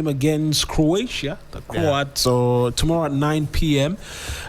against Croatia, the Croats, so tomorrow at 9 p.m.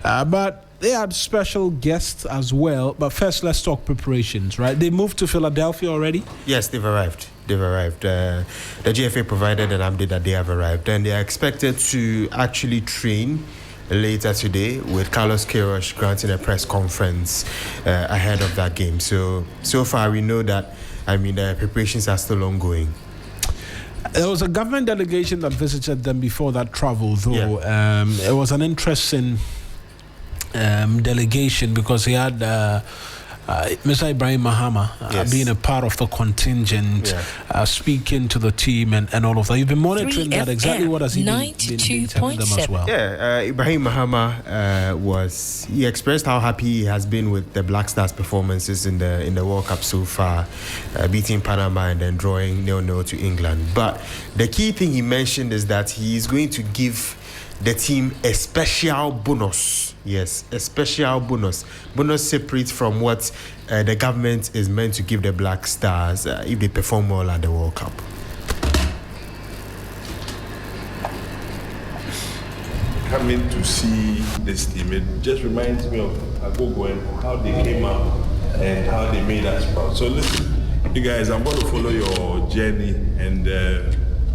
But they had special guests as well. But first, let's talk preparations, right? They moved to Philadelphia already? Yes, they've arrived. The GFA provided an update that they have arrived, and they are expected to actually train later today, with Carlos Queiroz granting a press conference ahead of that game. So far we know that, the preparations are still ongoing. There was a government delegation that visited them before that travel, though. It was an interesting delegation because he had Mr. Ibrahim Mahama being a part of the contingent, speaking to the team and all of that. You've been monitoring that. Exactly what has he been telling them as well? Ibrahim Mahama he expressed how happy he has been with the Black Stars' performances in the World Cup so far, beating Panama and then drawing 0-0 to England. But the key thing he mentioned is that he is going to give the team a special bonus. Yes, a special bonus. Bonus separate from what the government is meant to give the Black Stars if they perform well at the World Cup. Coming to see this team, it just reminds me of Agogo and how they came up and how they made us proud. So listen, you guys, I'm going to follow your journey, and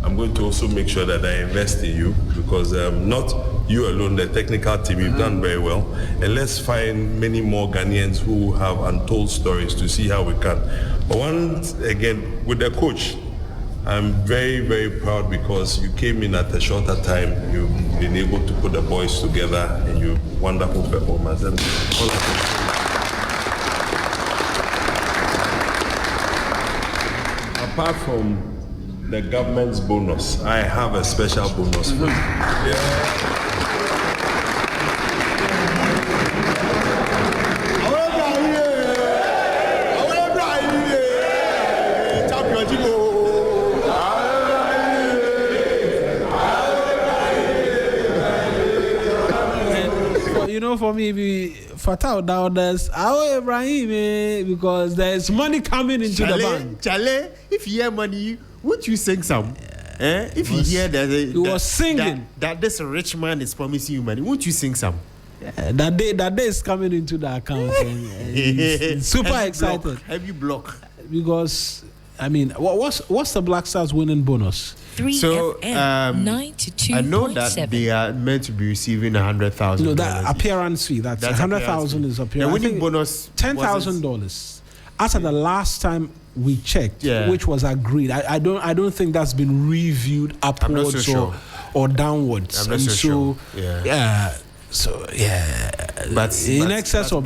I'm going to also make sure that I invest in you, because not you alone, the technical team, you've done very well. And let's find many more Ghanaians who have untold stories to see how we can. But once again, with the coach, I'm very, very proud because you came in at a shorter time. You've been able to put the boys together, and you wonderful performance. And apart from the government's bonus, I have a special bonus for you. For me, Fatah doubters, Ibrahim, because there's money coming into the bank. Chale, if you hear money, won't you sing some? If you hear that he was singing that this rich man is promising you money, won't you sing some? That day is coming into the account. He's super excited. Have you blocked? Because what's the Black Stars winning bonus? 3FM, I know that they are meant to be receiving $100,000. No, that appearance fee. That's $100,000 is appearance. The winning bonus $10,000. As of the last time we checked, which was agreed, I don't think that's been reviewed upwards or downwards. I'm not so sure. But in excess of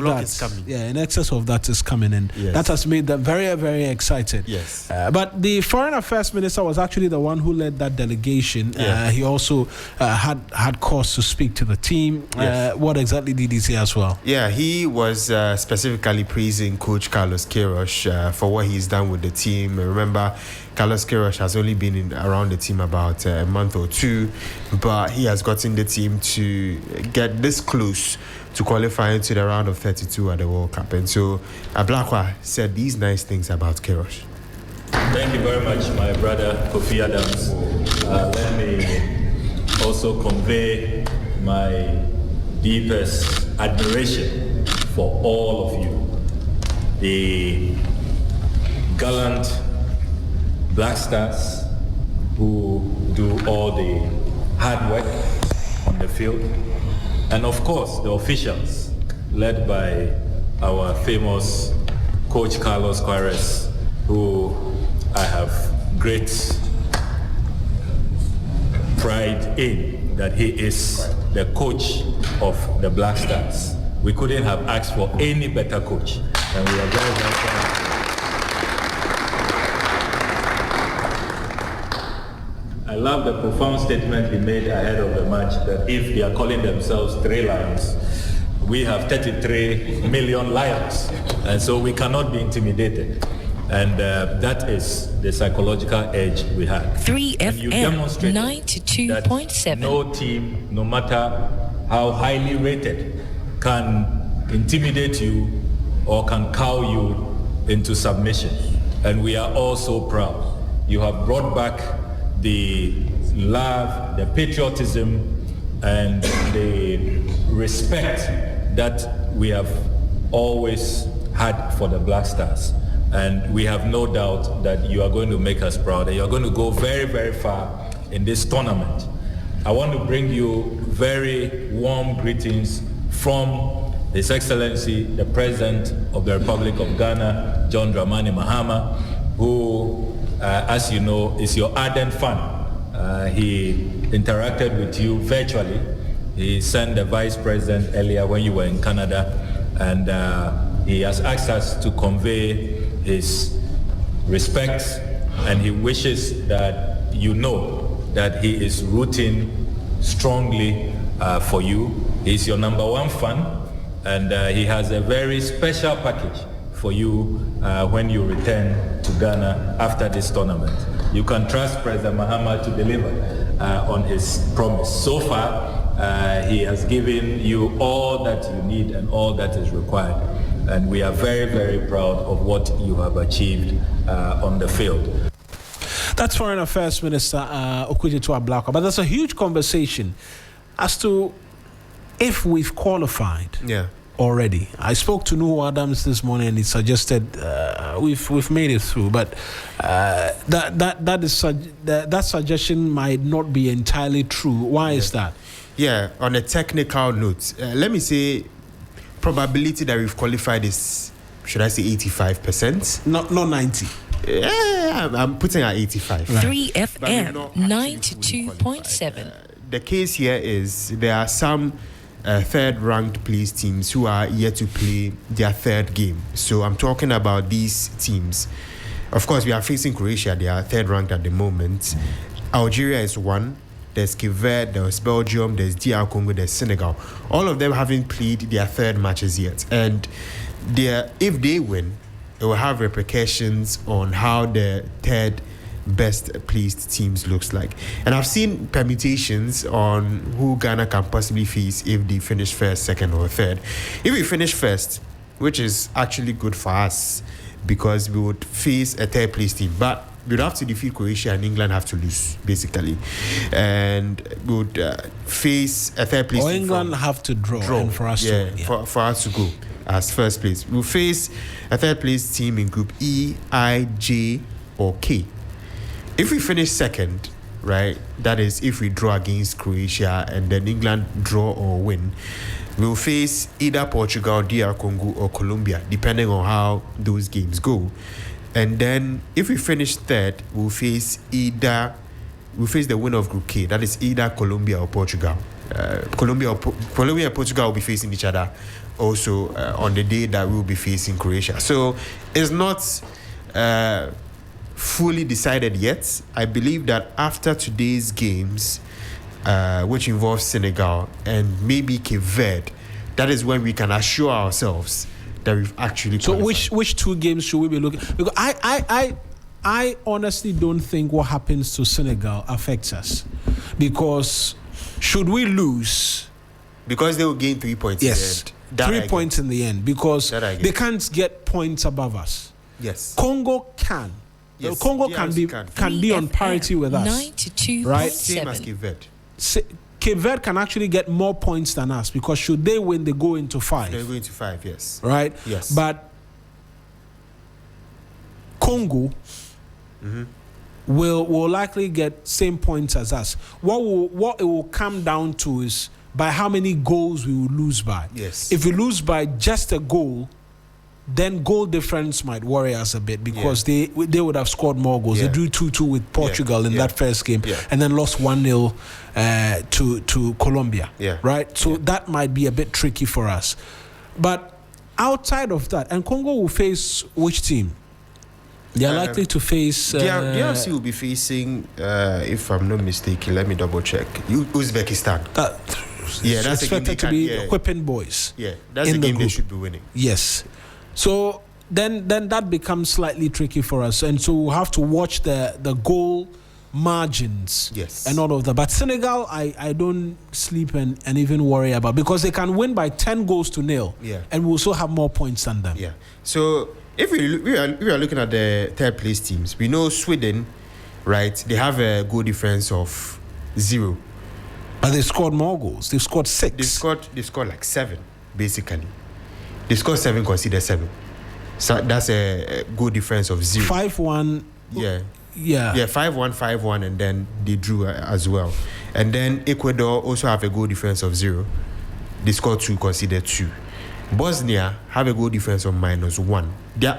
that is coming in. Yes. That has made them very, very excited. Yes. But the Foreign Affairs Minister was actually the one who led that delegation. He also had cause to speak to the team. What exactly did he say as well? Yeah, he was specifically praising Coach Carlos Queiroz for what he's done with the team. Remember, Carlos Queiroz has only been around the team about a month or two, but he has gotten the team to get this close to qualifying to the round of 32 at the World Cup. And so Ablakwa said these nice things about Queiroz. Thank you very much, my brother Kofi Adams. Let me also convey my deepest admiration for all of you, the gallant Black Stars who do all the hard work on the field, and of course the officials led by our famous coach Carlos Queiroz, who I have great pride in, that he is the coach of the Black Stars. We couldn't have asked for any better coach, and we are very, very proud. I love the profound statement he made ahead of the match that if they are calling themselves 3 Lions, we have 33 million lions, and so we cannot be intimidated. And that is the psychological edge we have. 3FM 92.7. No team, no matter how highly rated, can intimidate you or can cow you into submission. And we are all so proud. You have brought back the love, the patriotism, and the respect that we have always had for the Black Stars. And we have no doubt that you are going to make us proud, and you are going to go very, very far in this tournament. I want to bring you very warm greetings from His Excellency, the President of the Republic of Ghana, John Dramani Mahama, who, as you know, is your ardent fan. He interacted with you virtually. He sent the Vice President earlier when you were in Canada, and he has asked us to convey his respect, and he wishes that you know that he is rooting strongly for you. He's your number one fan, and he has a very special package for you when you return to Ghana after this tournament. You can trust President Mahama to deliver on his promise. So far, he has given you all that you need and all that is required. And we are very, very proud of what you have achieved on the field. That's Foreign Affairs Minister II3Sports Ablakwa. But there's a huge conversation as to if we've qualified already. I spoke to Nuhu Adams this morning, and he suggested we've made it through. But that suggestion might not be entirely true. Why is that? Yeah, on a technical note, let me say probability that we've qualified is, should I say 85%? Not 90. Yeah, I'm putting at 85. Right. 3FM 92.7. The case here is there are some third-ranked place teams who are yet to play their third game. So I'm talking about these teams. Of course, we are facing Croatia. They are third-ranked at the moment. Algeria is one. There's Cape Verde, there's Belgium, there's DR Congo, there's Senegal. All of them haven't played their third matches yet. And if they win, it will have repercussions on how the third best placed teams looks like. And I've seen permutations on who Ghana can possibly face if they finish first, second, or third. If we finish first, which is actually good for us because we would face a third place team, but we would have to defeat Croatia and England have to lose, basically. And we would face a third place team. Or England have to draw and for us to win. For us to go as first place. We'll face a third place team in Group E, I, J, or K. If we finish second, right, that is if we draw against Croatia and then England draw or win, we'll face either Portugal, DR Congo, or Colombia, depending on how those games go. And then if we finish third, we'll face the winner of Group K, that is either Colombia or Portugal. Colombia and Portugal will be facing each other also on the day that we'll be facing Croatia. So it's not fully decided yet. I believe that after today's games, which involves Senegal and maybe Cape Verde, that is when we can assure ourselves that we've actually qualified. So which two games should we be looking? Because I honestly don't think what happens to Senegal affects us. Because should we lose, because they will gain 3 points yes, in the end. 3 points in the end, because they can't get points above us. Yes. Congo can. Yes. Congo can be on parity with us. 92.7. Right? Same as Cape Verde. Cape Verde can actually get more points than us, because should they win, they go into 5. They go into 5, yes. Right? Yes. But Congo will likely get same points as us. What it will come down to is by how many goals we will lose by. Yes. If we lose by just a goal, then goal difference might worry us a bit, because they would have scored more goals. They drew 2-2 with Portugal in that first game, and then lost 1-0 to Colombia. Right? So that might be a bit tricky for us. But outside of that, and Congo will face which team? They are likely to face... DRC will be facing, if I'm not mistaken, let me double check, Uzbekistan. That's expected to be equipping boys. Yeah, that's the game they should be winning. Yes. So then that becomes slightly tricky for us, and so we'll have to watch the goal margins and all of that. But Senegal, I don't sleep and even worry about, because they can win by 10 goals to 0, and we'll also have more points than them. Yeah. So if we are looking at the third place teams, we know Sweden, right? They have a goal difference of 0. But they scored more goals. They scored 6. They scored like 7, basically. They scored 7, conceded 7. So that's a goal difference of 0. 5-1. Yeah, 5-1, 5-1, and then they drew as well. And then Ecuador also have a goal difference of 0. They scored 2, conceded 2. Bosnia have a goal difference of -1.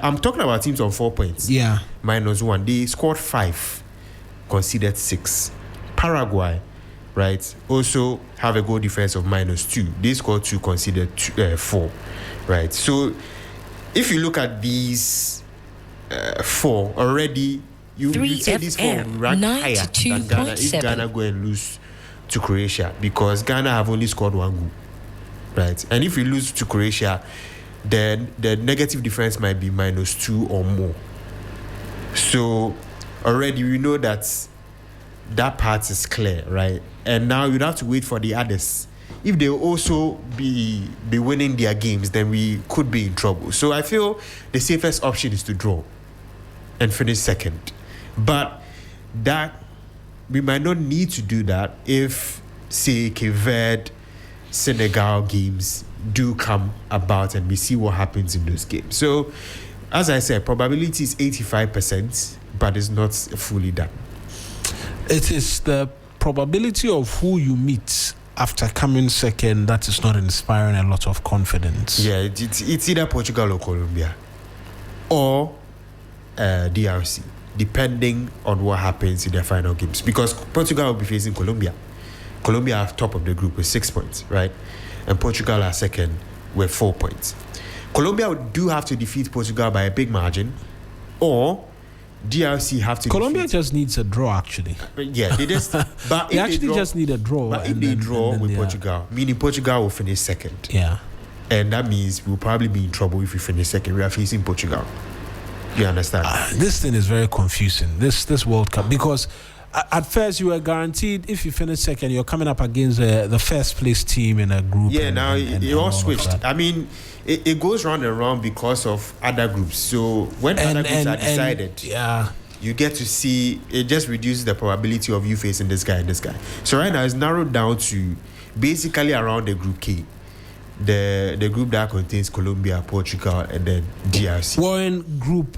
I'm talking about teams on 4 points. Yeah. -1. They scored 5, conceded 6. Paraguay, right, also have a goal difference of -2. They scored 2, conceded 4. Right. So if you look at these 4 already, you say these 4 rank higher than Ghana if Ghana go and lose to Croatia, because Ghana have only scored 1 goal. Right. And if we lose to Croatia, then the negative difference might be -2 or more. So already we know that part is clear, right? And now you'd have to wait for the others. If they also be winning their games, then we could be in trouble. So I feel the safest option is to draw and finish second. But that we might not need to do that if, say, Cape Verde, Senegal games do come about and we see what happens in those games. So, as I said, probability is 85%, but it's not fully done. It is the probability of who you meet after coming second that is not inspiring a lot of confidence. Yeah, it's either Portugal or Colombia or DRC, depending on what happens in their final games. Because Portugal will be facing Colombia. Colombia are top of the group with 6 points, right? And Portugal are second with 4 points. Colombia do have to defeat Portugal by a big margin, or DRC have to. Colombia just needs a draw, actually. Yeah, they just. But they actually just need a draw. But if they draw with Portugal, meaning Portugal will finish second. Yeah. And that means we'll probably be in trouble if we finish second. We are facing Portugal. You understand? This thing is very confusing. This World Cup, because at first you were guaranteed if you finish second, you're coming up against the first place team in a group. Yeah, now it all switched. I mean, it goes round and round because of other groups. So when other groups are decided, you get to see, it just reduces the probability of you facing this guy and this guy. So right now it's narrowed down to basically around the group K. The group that contains Colombia, Portugal, and then DRC. We're in group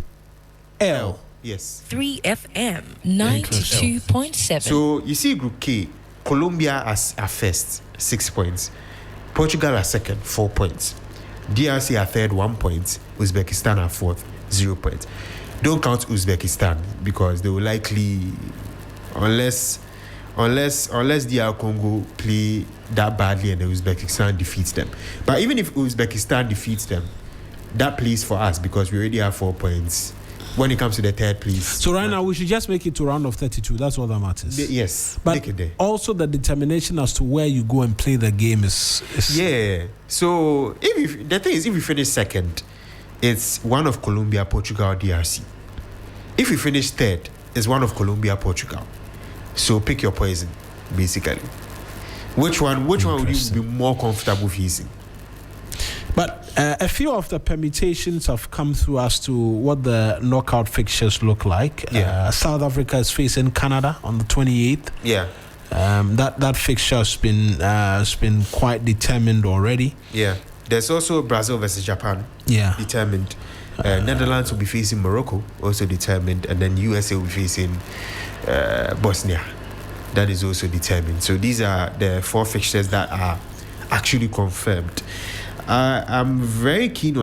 L. Yes. 3FM 92.7. So you see group K, Colombia are first, 6 points. Portugal are second, 4 points. DRC are third, 1 point. Uzbekistan are fourth, 0 points. Don't count Uzbekistan because they will likely, unless DR Congo play that badly and the Uzbekistan defeats them. But even if Uzbekistan defeats them, that plays for us because we already have 4 points when it comes to the third place. So right now we should just make it to round of 32. That's all that matters. Yes, but make it there. Also the determination as to where you go and play the game is yeah. So the thing is, if we finish second, it's one of Colombia, Portugal, DRC. If we finish third, it's one of Colombia, Portugal. So pick your poison, basically. Which one would you be more comfortable facing? But a few of the permutations have come through as to what the knockout fixtures look like. Yeah. South Africa is facing Canada on the 28th. Yeah. That fixture has been quite determined already. Yeah. There's also Brazil versus Japan. Yeah. Determined. Netherlands will be facing Morocco, also determined, and then USA will be facing Bosnia. That is also determined. So these are the 4 fixtures that are actually confirmed. I'm very keen on